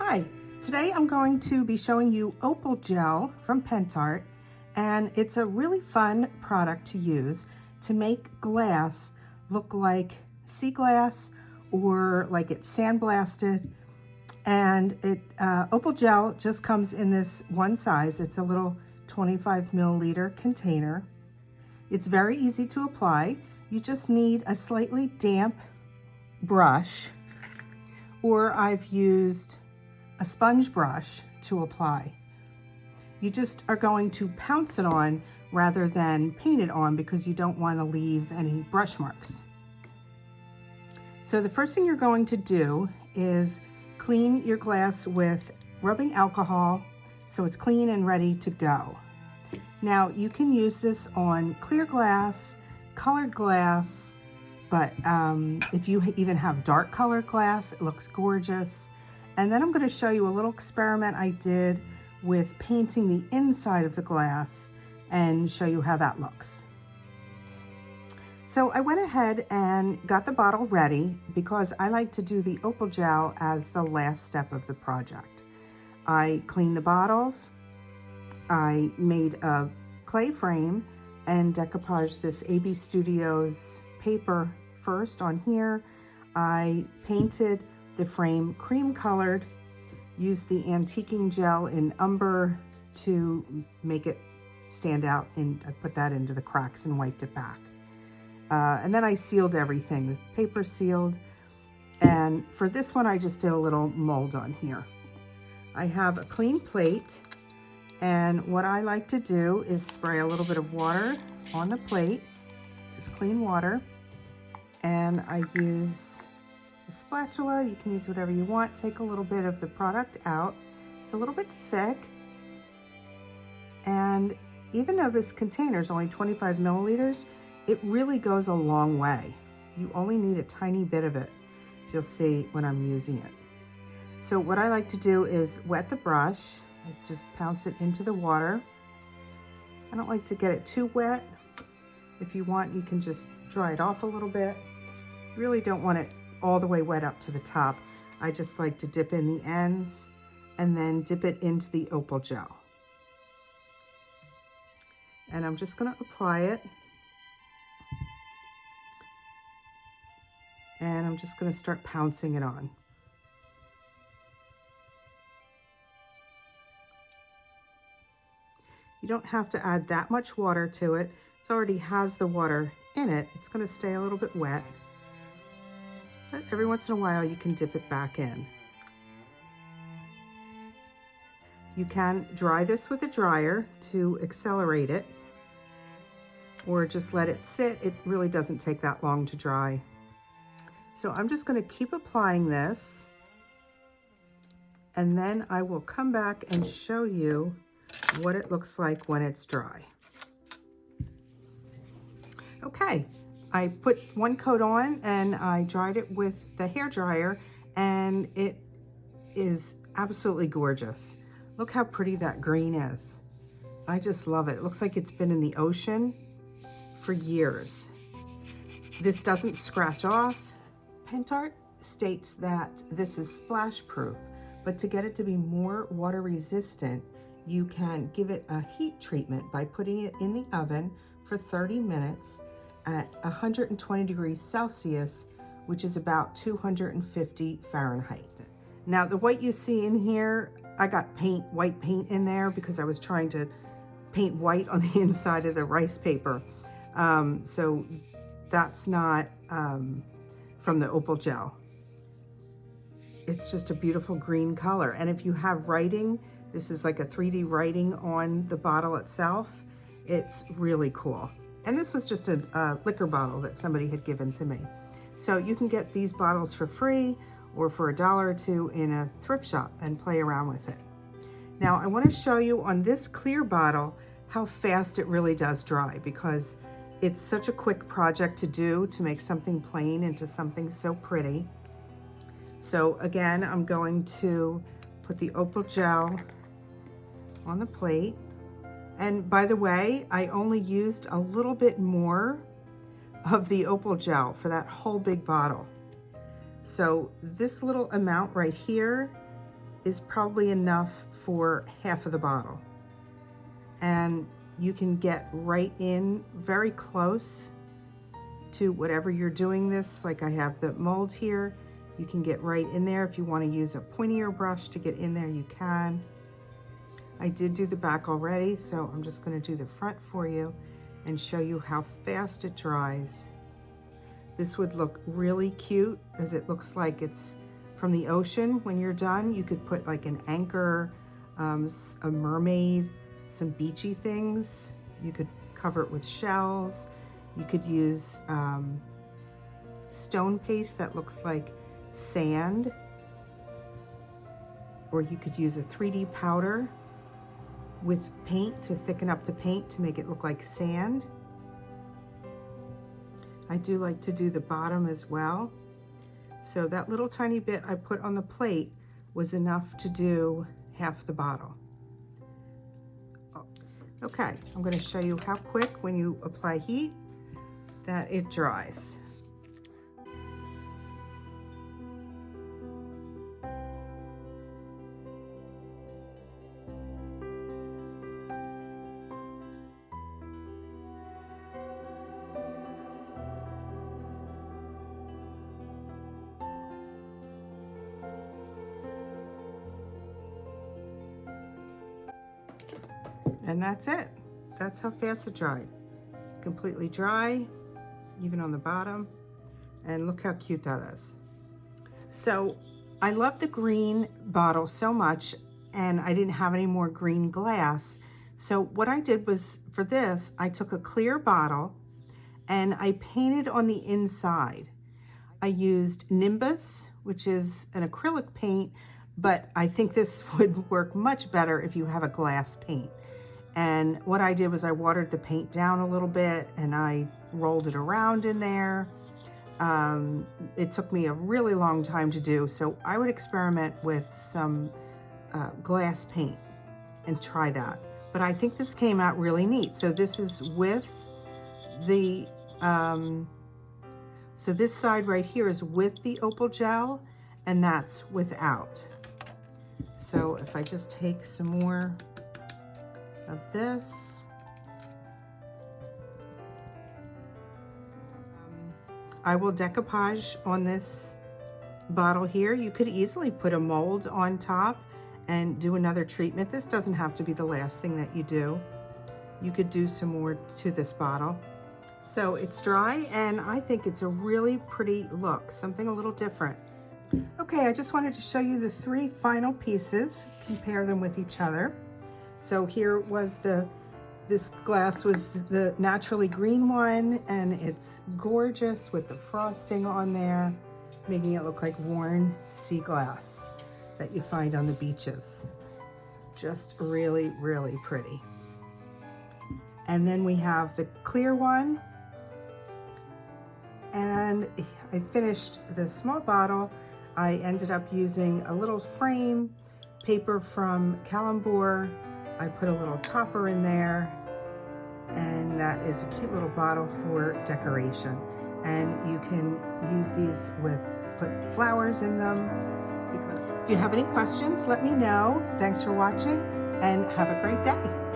Hi, today I'm going to be showing you Opal Gel from Pentart, and it's a really fun product to use to make glass look like Seaglass or like it's sandblasted. And Opal Gel just comes in this one size. It's a little 25 milliliter container. It's very easy to apply. You just need a slightly damp brush, or I've used a sponge brush to apply. You just are going to pounce it on rather than paint it on because you don't want to leave any brush marks. So the first thing you're going to do is clean your glass with rubbing alcohol so it's clean and ready to go. Now you can use this on clear glass, colored glass, but if you even have dark colored glass, it looks gorgeous. And then I'm going to show you a little experiment I did with painting the inside of the glass and show you how that looks. So I went ahead and got the bottle ready because I like to do the Opal Gel as the last step of the project. I cleaned the bottles, I made a clay frame and decoupaged this AB Studios paper first on here. I painted the frame cream colored, used the antiquing gel in umber to make it stand out, and I put that into the cracks and wiped it back. And then I sealed everything, the paper sealed. And for this one, I just did a little mold on here. I have a clean plate, and what I like to do is spray a little bit of water on the plate, just clean water. And I use a spatula. You can use whatever you want. Take a little bit of the product out. It's a little bit thick. And even though this container is only 25 milliliters, it really goes a long way. You only need a tiny bit of it, as you'll see when I'm using it. So what I like to do is wet the brush. I just pounce it into the water. I don't like to get it too wet. If you want, you can just dry it off a little bit. You really don't want it all the way wet up to the top. I just like to dip in the ends and then dip it into the Opal Gel. And I'm just going to apply it. And I'm just going to start pouncing it on. You don't have to add that much water to it. It already has the water in it. It's going to stay a little bit wet. But every once in a while, you can dip it back in. You can dry this with a dryer to accelerate it, or just let it sit. It really doesn't take that long to dry. So I'm just going to keep applying this, and then I will come back and show you what it looks like when it's dry. Okay. I put one coat on and I dried it with the hair dryer, and it is absolutely gorgeous. Look how pretty that green is. I just love it. It looks like it's been in the ocean for years. This doesn't scratch off. Pentart states that this is splash proof, but to get it to be more water resistant, you can give it a heat treatment by putting it in the oven for 30 minutes at 120 degrees Celsius, which is about 250 Fahrenheit. Now the white you see in here, I got white paint in there because I was trying to paint white on the inside of the rice paper. So that's not from the Opal Gel. It's just a beautiful green color. And if you have writing, this is like a 3D writing on the bottle itself. It's really cool. And this was just a liquor bottle that somebody had given to me. So you can get these bottles for free or for $1 or $2 in a thrift shop and play around with it. Now I want to show you on this clear bottle how fast it really does dry, because it's such a quick project to do, to make something plain into something so pretty. So again, I'm going to put the Opal Gel on the plate. And by the way, I only used a little bit more of the Opal Gel for that whole big bottle. So this little amount right here is probably enough for half of the bottle. And you can get right in very close to whatever you're doing this. Like I have the mold here. You can get right in there. If you want to use a pointier brush to get in there, you can. I did do the back already, so I'm just going to do the front for you and show you how fast it dries. This would look really cute, as it looks like it's from the ocean. When you're done, you could put like an anchor, a mermaid, some beachy things. You could cover it with shells. You could use stone paste that looks like sand, or you could use a 3D powder with paint to thicken up the paint to make it look like sand. I do like to do the bottom as well. So that little tiny bit I put on the plate was enough to do half the bottle. Okay, I'm going to show you how quick, when you apply heat, that it dries. And that's it. That's how fast it dried. It's completely dry, even on the bottom. And look how cute that is. So I love the green bottle so much, and I didn't have any more green glass. So what I did was, for this, I took a clear bottle and I painted on the inside. I used Nimbus, which is an acrylic paint, but I think this would work much better if you have a glass paint. And what I did was I watered the paint down a little bit and I rolled it around in there. It took me a really long time to do, so I would experiment with some glass paint and try that. But I think this came out really neat. So this is with the, so this side right here is with the opal gel, and that's without. So if I just take some more of this, I will decoupage on this bottle here. You could easily put a mold on top and do another treatment. This doesn't have to be the last thing that you do. You could do some more to this bottle. So it's dry, and I think it's a really pretty look, something a little different. Okay, I just wanted to show you the 3 final pieces, compare them with each other. So here was this glass was the naturally green one, and it's gorgeous with the frosting on there, making it look like worn sea glass that you find on the beaches. Just really, really pretty. And then we have the clear one, and I finished the small bottle. I ended up using a little frame paper from Calembour. I put a little topper in there, and that is a cute little bottle for decoration. And you can use these with, put flowers in them. If you have any questions, let me know. Thanks for watching, and have a great day.